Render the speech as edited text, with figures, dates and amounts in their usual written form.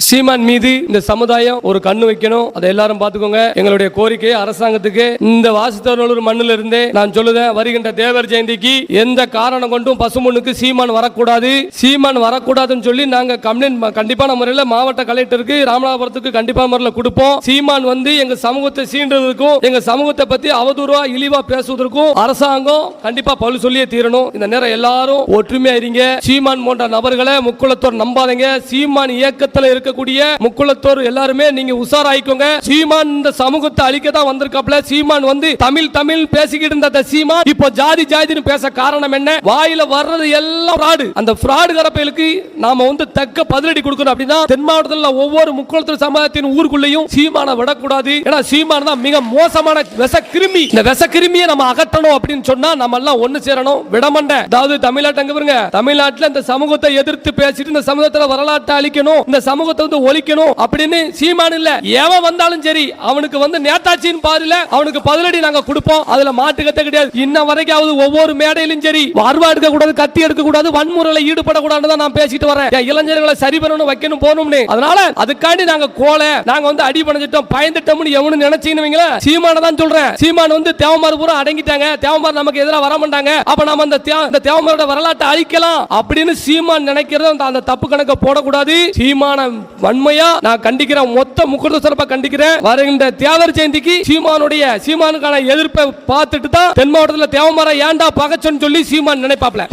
சீமான் மீது இந்த சமுதாயம் ஒரு கண்ணு வைக்கணும். அதை எல்லாரும் பாத்துக்கோங்க. எங்களுடைய கோரிக்கை அரசாங்கத்துக்கு, இந்த வாசித்தவர்களூர் மண்ணில் இருந்தே நான் சொல்லுதேன், வருகின்ற தேவர் ஜெயந்திக்கு எந்த காரணம் கொண்டும் பசுமொன்னுக்கு சீமான் வரக்கூடாது. சீமான் வரக்கூடாதுன்னு சொல்லி நாங்க கம்ப்ளைண்ட் கண்டிப்பான முறையில் மாவட்ட கலெக்டருக்கு, ராமநாதபுரத்துக்கு கண்டிப்பான முறையில் கொடுப்போம். சீமான் வந்து எங்க சமூகத்தை சீன்றதுக்கும், எங்க சமூகத்தை பத்தி அவதூறா இழிவா பேசுவதற்கும் அரசாங்கம் கண்டிப்பா பழு சொல்லியே தீரணும். இந்த நேரம் எல்லாரும் ஒற்றுமையா இருங்க. சீமான் போன்ற நபர்களை முக்குளத்தோர் நம்பாதீங்க. சீமான் இயக்கத்தில் இருக்கக்கூடிய முக்குளத்தோர் எல்லாருமே நீங்க உஷாராயிக்கோங்க. சீமான் இந்த சமூகத்தை அழிக்க தான் வந்திருக்காப்ல. சீமான் வந்து தமிழ் தமிழ் பேசிக்கிட்டு இருந்த சீமான் இப்போ ஜாதி ஜாதின்னு பேச காரணம் என்ன? வாயில வர்றது எல்லாம் ஃப்ராடு. அந்த ஃப்ராடு கரப்பைகளுக்கு நாம வந்து தக்க பதிலடி கொடுக்கணும். அப்படின்னா தென் மாவட்டத்தில் ஒவ்வொரு முக்குளத்தோர் சமுதாயத்தின் ஊருக்குள்ளேயும் சீமானை விடக்கூடாது. ஏன்னா சீமான் தான் மிக மோசமான விஷக்கிருமி. இந்த விஷக்கிருமியை நம்ம அகற்றணும் அப்படின்னு சொன்னா நம்ம எல்லாம் ஒண்ணு சேரணும். விடமண்ட அதாவது தமிழ்நாட்டு பாருங்க, தமிழ்நாட்டில் இந்த சமூகத்தை எதிர்த்து பேசிட்டு இந்த சமூகத்தில் வரலாற்றை அழிக்கணும், இந்த சமூகத்தை வந்து ஒழிக்கணும் அப்படின்னு சீமான் இல்ல, எவன் வந்தாலும் சரி அவனுக்கு வந்து நேதாஜியின் பாருல அவனுக்கு பதிலடி நாங்க கொடுப்போம். அதுல மாட்டுக்கத்த கிடையாது. இன்ன வரைக்கும் ஒவ்வொரு மேடையிலும் சரி அருவா எடுக்க கூடாது, கத்தி எடுக்க கூடாது, வன்முறையில ஈடுபடக்கூடாதுன்னு தான் நான் பேசிட்டு வரேன். இளைஞர்களை சரி பண்ணணும், வைக்கணும், போகணும்னு. அதனால அதுக்காண்டி நாங்க நாங்க வந்து அடி பண்ணிட்டோம், பயந்துட்டோம்னு எவனு நினைச்சீங்க சீமான தான் சொல்றேன். சீமான் வந்து தேவமார் பூரா அடங்கிட்டாங்க, தேவமார் நமக்கு எதிராக வர மாட்டாங்க, அப்ப நாம அந்த தேவமாரோட வரலாற்றை அழிக்கலாம் அப்படின்னு சீமான் நினைக்கிறது அந்த தப்பு கணக்க போடக்கூடாது. சீமான வன்மையா நான் கண்டிக்கிறேன், மொத்த முக்குளத்தோர் சிறப்பா கண்டிக்கிறேன். வருகின்ற தேவர் ஜெயந்திக்கு சீமானுக்கான எதிர்ப்பை பார்த்துட்டு தான் தென் மாவட்டத்தில் தேவமாரை ஏண்டா பகச்சொன்னு சொல்லி சீமான் நினைப்பாப்ல.